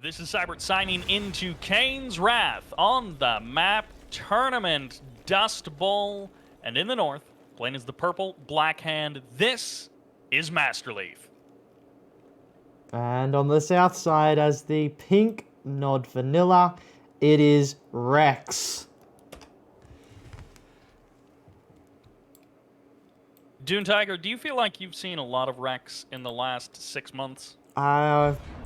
This is Sybert signing into Kane's Wrath on the map Tournament Dustbowl. And in the north, playing as the purple black hand, this is Masterleaf. And on the south side, as the pink nod vanilla, it is Rex. Dune Tiger, do you feel like you've seen a lot of Rex in the last 6 months?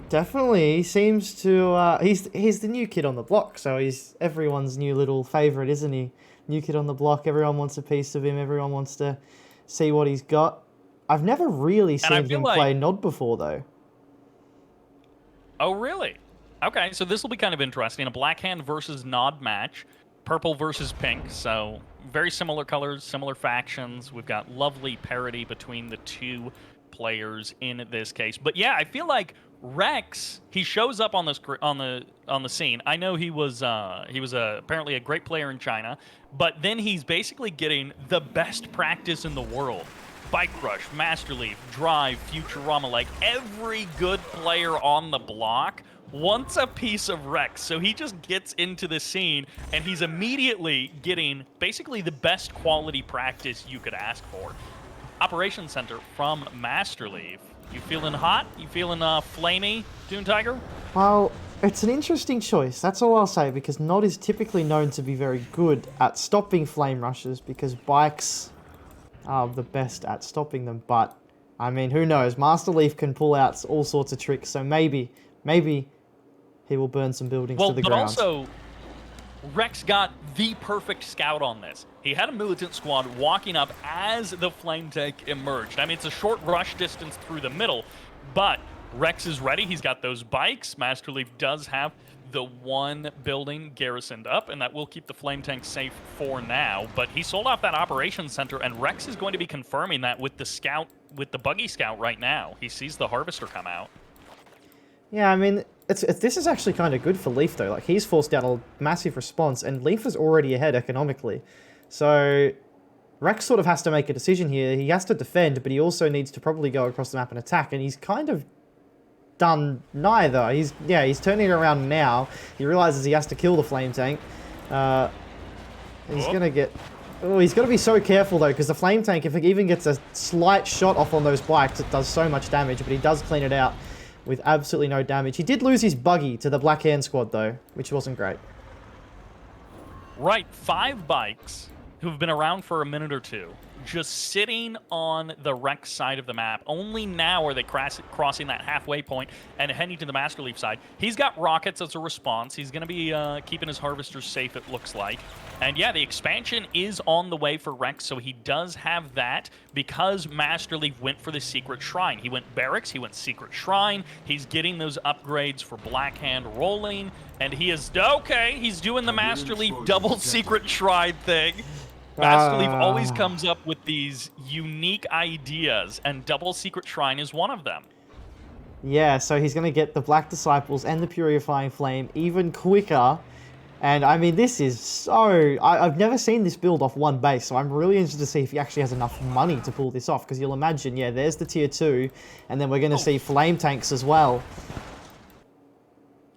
Definitely. He seems to. He's the new kid on the block, so he's everyone's new little favorite, isn't he? New kid on the block. Everyone wants a piece of him. Everyone wants to see what he's got. I've never really seen him play Nod before, though. Oh, really? Okay, so this will be kind of interesting. A black hand versus Nod match. Purple versus pink, so very similar colors, similar factions. We've got lovely parity between the two players in this case. But yeah, I feel like Rex, he shows up on the scene. I know he was apparently a great player in China, but then he's basically getting the best practice in the world. Bike Rush, Masterleaf, Drive, Futurama, like every good player on the block wants a piece of Rex. So he just gets into the scene and he's immediately getting basically the best quality practice you could ask for. Operations Center from Masterleaf. You feeling hot? You feeling flamey, Dune Tiger? Well, it's an interesting choice. That's all I'll say, because Nod is typically known to be very good at stopping flame rushes, because bikes are the best at stopping them. But, I mean, who knows? Masterleaf can pull out all sorts of tricks, so maybe he will burn some buildings to the ground. But also, Rex got the perfect scout on this. He had a militant squad walking up as the flame tank emerged. I mean, it's a short rush distance through the middle, but Rex is ready. He's got those bikes. Masterleaf does have the one building garrisoned up, and that will keep the flame tank safe for now. But he sold off that operations center, and Rex is going to be confirming that with the scout, with the buggy scout right now. He sees the harvester come out. Yeah, I mean, this is actually kind of good for Leaf, though. Like, he's forced out a massive response, and Leaf is already ahead economically. So Rex sort of has to make a decision here. He has to defend, but he also needs to probably go across the map and attack, and he's kind of done neither. He's turning it around now. He realizes he has to kill the flame tank. He's gonna get... Oh, he's got to be so careful, though, because the flame tank, if it even gets a slight shot off on those bikes, it does so much damage, but he does clean it out with absolutely no damage. He did lose his buggy to the Black Hand squad, though, which wasn't great. Right, 5 bikes who've been around for a minute or two, just sitting on the Rex side of the map. Only now are they crossing that halfway point and heading to the Masterleaf side. He's got rockets as a response. He's going to be keeping his harvesters safe, it looks like. And yeah, the expansion is on the way for Rex, so he does have that because Masterleaf went for the Secret Shrine. He went Barracks, he went Secret Shrine. He's getting those upgrades for Black Hand rolling, and he is... Okay, he's doing the Masterleaf double Secret Shrine thing. Masterleaf always comes up with these unique ideas, and double Secret Shrine is one of them. Yeah, so he's going to get the Black Disciples and the Purifying Flame even quicker. And, I mean, this is so... I've never seen this build off one base, so I'm really interested to see if he actually has enough money to pull this off, because you'll imagine, yeah, there's the Tier 2, and then we're going to see flame tanks as well.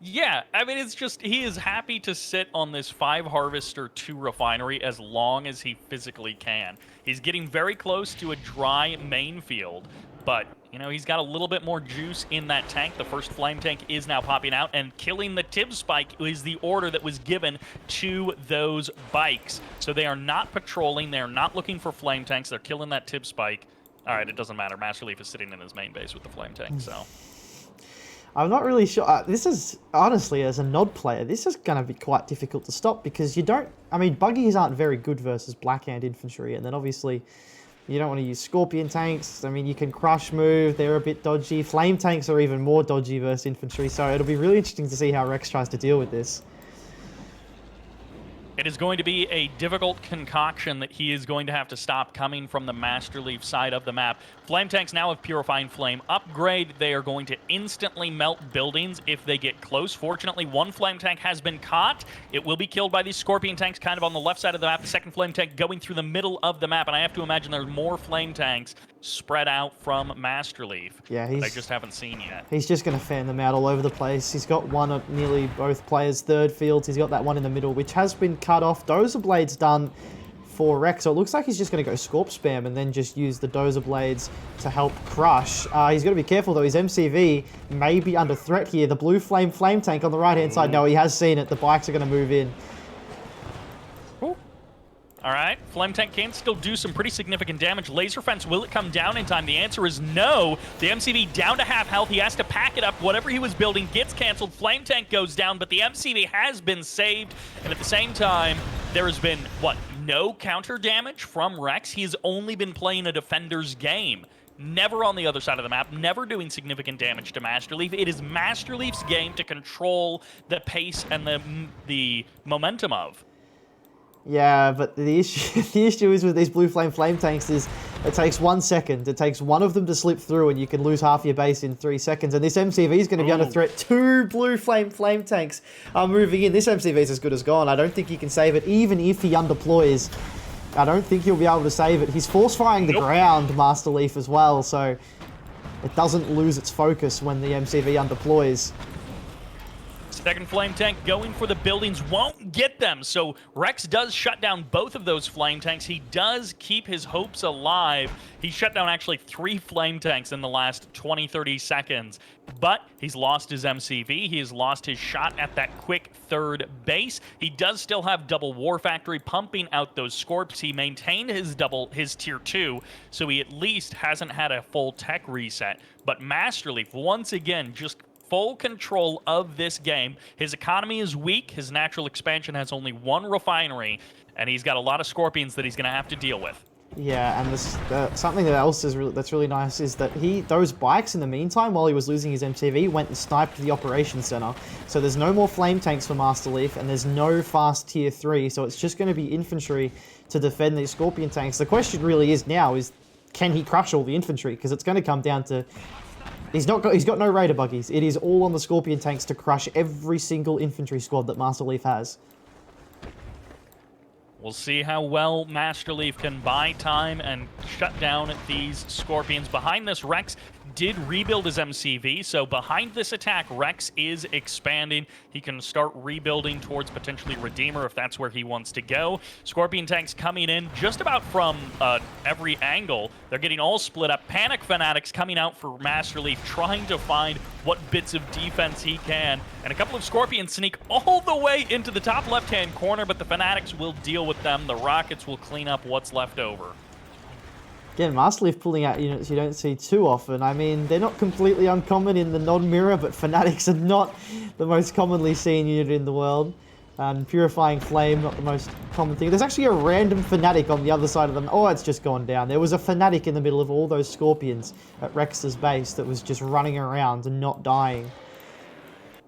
Yeah, I mean, it's just, he is happy to sit on this 5 Harvester 2 refinery as long as he physically can. He's getting very close to a dry main field, but, you know, he's got a little bit more juice in that tank. The first flame tank is now popping out, and killing the Tib Spike is the order that was given to those bikes. So they are not patrolling, they are not looking for flame tanks, they're killing that Tib Spike. All right, it doesn't matter. Masterleaf is sitting in his main base with the flame tank, so... I'm not really sure. This is, honestly, as a Nod player, this is going to be quite difficult to stop, because you don't... I mean, buggies aren't very good versus Black Hand infantry, and then obviously you don't want to use Scorpion tanks. I mean, you can crush move, they're a bit dodgy. Flame tanks are even more dodgy versus infantry, so it'll be really interesting to see how Rex tries to deal with this. It is going to be a difficult concoction that he is going to have to stop coming from the Masterleaf side of the map. Flame tanks now have Purifying Flame upgrade. They are going to instantly melt buildings if they get close. Fortunately, one flame tank has been caught. It will be killed by these Scorpion tanks kind of on the left side of the map. The second flame tank going through the middle of the map, and I have to imagine there's more flame tanks spread out from Masterleaf. Yeah, that I just haven't seen yet. He's just going to fan them out all over the place. He's got one at nearly both players' third fields. He's got that one in the middle, which has been cut off. Dozer Blade's done for Rex, so it looks like he's just going to go Scorp Spam and then just use the Dozer Blades to help crush. He's got to be careful, though. His MCV may be under threat here. The blue flame tank on the right-hand side. No, he has seen it. The bikes are going to move in. All right, Flame Tank can still do some pretty significant damage. Laser Fence, will it come down in time? The answer is no. The MCV down to half health. He has to pack it up. Whatever he was building gets canceled. Flame Tank goes down, but the MCV has been saved. And at the same time, there has been, what, no counter damage from Rex? He has only been playing a defender's game. Never on the other side of the map, never doing significant damage to Masterleaf. It is Masterleaf's game to control the pace and the momentum of. Yeah, but the issue is with these blue flame tanks is it takes 1 second. It takes one of them to slip through and you can lose half your base in 3 seconds. And this MCV is going to be under threat. 2 blue flame tanks are moving in. This MCV is as good as gone. I don't think he can save it, even if he undeploys. I don't think he'll be able to save it. He's force firing the ground, Masterleaf, as well, so it doesn't lose its focus when the MCV undeploys. Second Flame Tank going for the buildings, won't get them. So Rex does shut down both of those Flame Tanks. He does keep his hopes alive. He shut down actually 3 Flame Tanks in the last 20, 30 seconds. But he's lost his MCV. He has lost his shot at that quick third base. He does still have double War Factory pumping out those Scorps. He maintained his tier 2, so he at least hasn't had a full tech reset. But Masterleaf, once again, just full control of this game. His economy is weak. His natural expansion has only 1 refinery, and he's got a lot of Scorpions that he's going to have to deal with. Yeah, and something else that's really nice is that those bikes in the meantime, while he was losing his MCV, went and sniped the operations center. So there's no more flame tanks for Masterleaf, and there's no fast tier 3. So it's just going to be infantry to defend these Scorpion tanks. The question really is now is, can he crush all the infantry? Because it's going to come down to he's got no Raider buggies. It is all on the Scorpion tanks to crush every single infantry squad that Masterleaf has. We'll see how well Masterleaf can buy time and shut down these Scorpions. Behind this, Rex did rebuild his MCV, so behind this attack, Rex is expanding. He can start rebuilding towards potentially Redeemer if that's where he wants to go. Scorpion tanks coming in just about from every angle. They're getting all split up. Panic Fanatics coming out for Masterleaf, trying to find what bits of defense he can. And a couple of Scorpions sneak all the way into the top left-hand corner, but the Fanatics will deal with them. The Rockets will clean up what's left over. Again, Masterleaf pulling out units you don't see too often. I mean, they're not completely uncommon in the non-mirror, but Fanatics are not the most commonly seen unit in the world. Purifying Flame, not the most common thing. There's actually a random Fanatic on the other side of them. Oh, it's just gone down. There was a Fanatic in the middle of all those Scorpions at Rex's base that was just running around and not dying.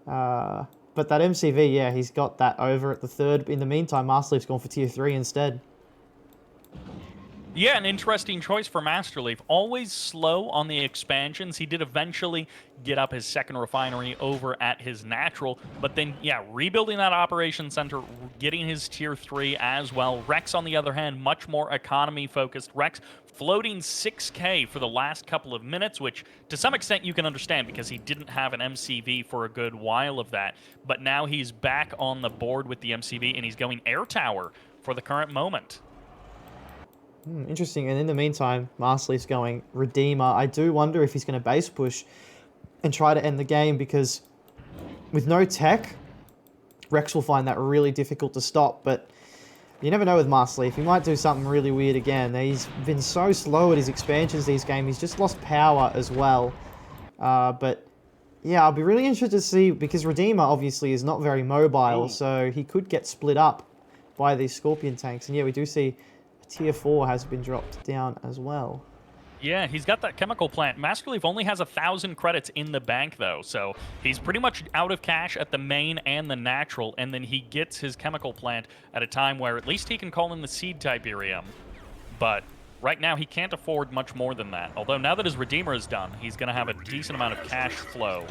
But that MCV, yeah, he's got that over at the third. In the meantime, Masterleaf's gone for tier 3 instead. Yeah, an interesting choice for Masterleaf. Always slow on the expansions. He did eventually get up his second refinery over at his natural, but then, yeah, rebuilding that operation center, getting his tier 3 as well. Rex, on the other hand, much more economy-focused. Rex floating 6K for the last couple of minutes, which to some extent you can understand because he didn't have an MCV for a good while of that. But now he's back on the board with the MCV, and he's going air tower for the current moment. Interesting, and in the meantime, Masterleaf's going Redeemer. I do wonder if he's going to base push and try to end the game, because with no tech, Rex will find that really difficult to stop, but you never know with Masterleaf. He might do something really weird again. He's been so slow at his expansions these games. He's just lost power as well. But yeah, I'll be really interested to see, because Redeemer obviously is not very mobile, so he could get split up by these Scorpion tanks. And yeah, we do see tier 4 has been dropped down as well. Yeah, he's got that chemical plant. Masterleaf only has 1,000 credits in the bank, though, so he's pretty much out of cash at the main and the natural, and then he gets his chemical plant at a time where at least he can call in the seed Tiberium. But right now, he can't afford much more than that. Although now that his Redeemer is done, he's going to have a decent amount of cash flow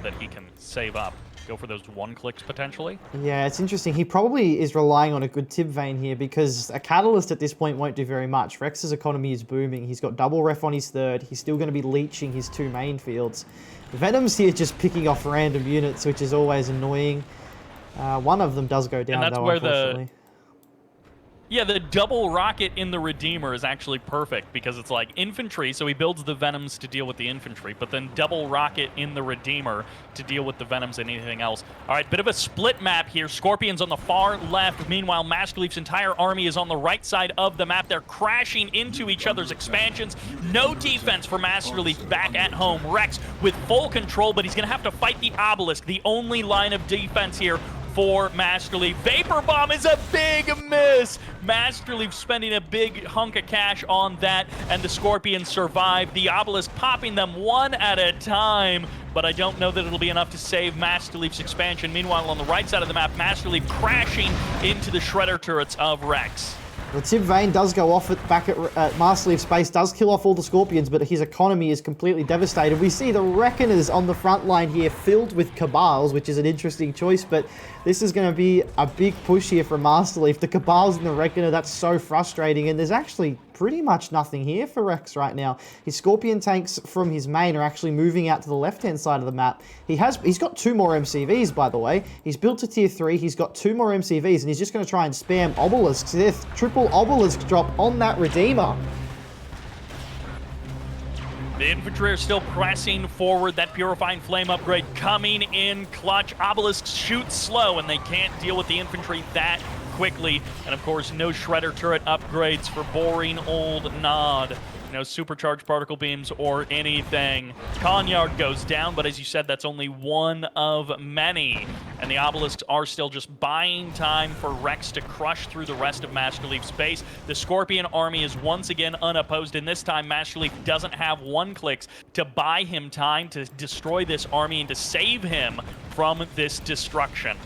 that he can save up. Go for those 1-clicks potentially. Yeah, it's interesting. He probably is relying on a good tip vein here because a Catalyst at this point won't do very much. Rex's economy is booming. He's got double ref on his third. He's still going to be leeching his 2 main fields. Venom's here just picking off random units, which is always annoying. One of them does go down, and that's though, where unfortunately. Yeah, the double rocket in the Redeemer is actually perfect because it's like infantry, so he builds the Venoms to deal with the infantry, but then double rocket in the Redeemer to deal with the Venoms and anything else. All right, bit of a split map here. Scorpion's on the far left. Meanwhile, Masterleaf's entire army is on the right side of the map. They're crashing into each other's expansions. No defense for Masterleaf back at home. Rex with full control, but he's going to have to fight the Obelisk, the only line of defense here for Masterleaf. Vapor Bomb is a big miss. Masterleaf spending a big hunk of cash on that, and the Scorpions survive. The Obelisk popping them one at a time, but I don't know that it'll be enough to save Masterleaf's expansion. Meanwhile, on the right side of the map, Masterleaf crashing into the Shredder turrets of Rex. The tip vein does go off back at Masterleaf's base, does kill off all the Scorpions, but his economy is completely devastated. We see the Reckoners on the front line here filled with Cabals, which is an interesting choice, but this is going to be a big push here from Masterleaf. The Cabals and the Reckoner, that's so frustrating, and there's actually pretty much nothing here for Rex right now. His Scorpion tanks from his main are actually moving out to the left-hand side of the map. He's got 2 more MCVs, by the way. He's built to tier 3, he's got 2 more MCVs, and he's just going to try and spam Obelisks. There's triple Obelisk drop on that Redeemer. The infantry are still pressing forward. That Purifying Flame upgrade coming in clutch. Obelisks shoot slow, and they can't deal with the infantry that quickly. And of course, no Shredder turret upgrades for boring old Nod. No supercharged particle beams or anything. Conyard goes down, but as you said, that's only one of many. And the Obelisks are still just buying time for Rex to crush through the rest of Masterleaf's base. The Scorpion army is once again unopposed, and this time Masterleaf doesn't have 1-clicks to buy him time to destroy this army and to save him from this destruction.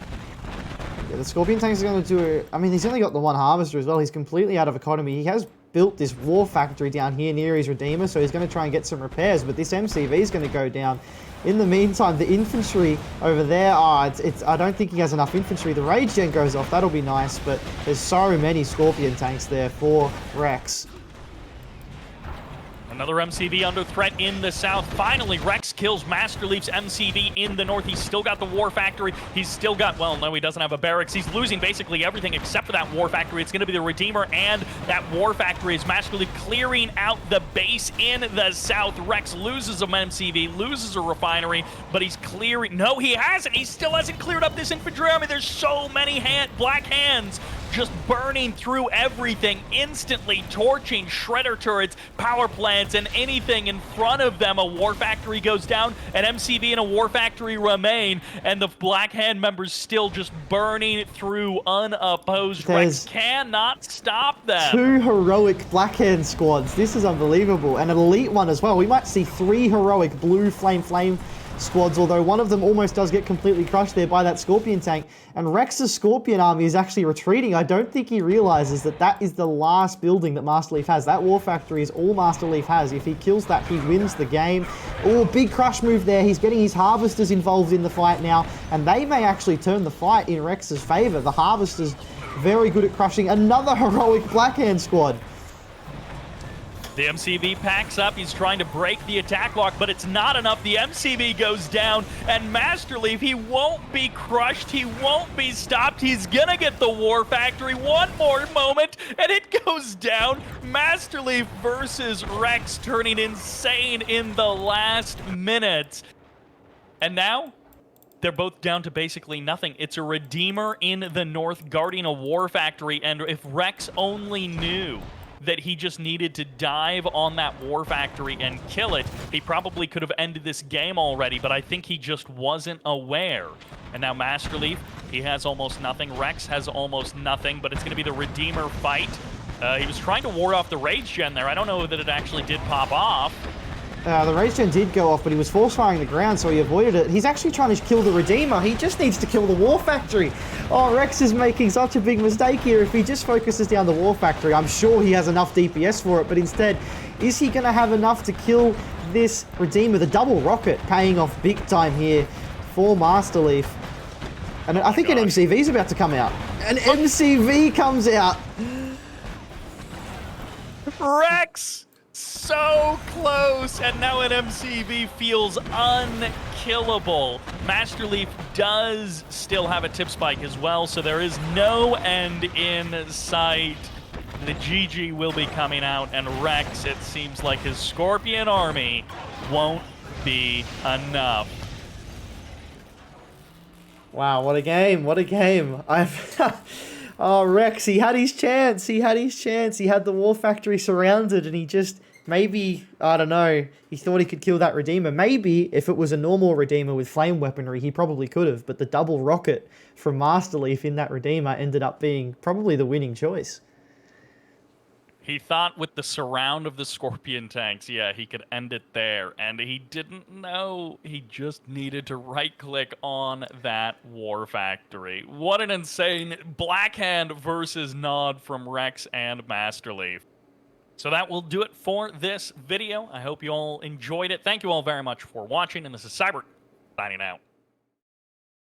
Yeah, the Scorpion tanks are going to do it. I mean, he's only got the 1 Harvester as well. He's completely out of economy. He has built this war factory down here near his Redeemer, so he's going to try and get some repairs, but this MCV is going to go down. In the meantime, the infantry over there, I don't think he has enough infantry. The Rage Gen goes off, that'll be nice, but there's so many Scorpion tanks there for Rex. Another MCV under threat in the south. Finally, Rex kills Masterleaf's MCV in the north. He's still got the War Factory. He's still got, well, no, he doesn't have a barracks. He's losing basically everything except for that War Factory. It's going to be the Redeemer and that War Factory as Masterleaf clearing out the base in the south. Rex loses an MCV, loses a refinery, but he's clearing. No, he hasn't. He still hasn't cleared up this infantry army. There's so many black hands just burning through everything, instantly torching Shredder turrets, power plants, and anything in front of them. A War Factory goes down, an MCV and a War Factory remain, and the Black Hand members still just burning through unopposed. Rex cannot stop them. 2 heroic Black Hand squads. This is unbelievable. And an elite one as well. We might see 3 heroic blue flame squads, although one of them almost does get completely crushed there by that Scorpion tank. And Rex's Scorpion army is actually retreating. I don't think he realizes that that is the last building that Masterleaf has. That War Factory is all Masterleaf has. If he kills that, he wins the game. Oh, big crush move there. He's getting his Harvesters involved in the fight now, and they may actually turn the fight in Rex's favor. The Harvesters very good at crushing another heroic Black Hand squad. The MCV packs up. He's trying to break the attack lock, but it's not enough. The MCV goes down, and Masterleaf, he won't be crushed. He won't be stopped. He's gonna get the War Factory. One more moment, and it goes down. Masterleaf versus Rex turning insane in the last minutes. And now, they're both down to basically nothing. It's a Redeemer in the north guarding a War Factory, and if Rex only knew that he just needed to dive on that War Factory and kill it, he probably could have ended this game already, but I think he just wasn't aware. And now Masterleaf, he has almost nothing. Rex has almost nothing, but it's going to be the Redeemer fight. He was trying to ward off the Rage Gen there. I don't know that it actually did pop off. The rage gen did go off, but he was force firing the ground, so he avoided it. He's actually trying to kill the Redeemer. He just needs to kill the War Factory. Oh, Rex is making such a big mistake here. If he just focuses down the War Factory, I'm sure he has enough DPS for it, but instead, is he going to have enough to kill this Redeemer? The double rocket paying off big time here for Masterleaf. And I think an MCV is about to come out. An MCV comes out. Rex! So close, and now an MCV feels unkillable. Masterleaf does still have a tip spike as well, so there is no end in sight. The GG will be coming out, and Rex, it seems like his Scorpion army won't be enough. Wow, what a game, what a game. Oh, Rex, he had his chance, he had his chance. He had the War Factory surrounded, and he just... Maybe, I don't know, he thought he could kill that Redeemer. Maybe if it was a normal Redeemer with flame weaponry, he probably could have. But the double rocket from Masterleaf in that Redeemer ended up being probably the winning choice. He thought with the surround of the Scorpion tanks, yeah, he could end it there. And he didn't know he just needed to right-click on that War Factory. What an insane Blackhand versus Nod from Rex and Masterleaf. So that will do it for this video. I hope you all enjoyed it. Thank you all very much for watching, and this is Sybert signing out.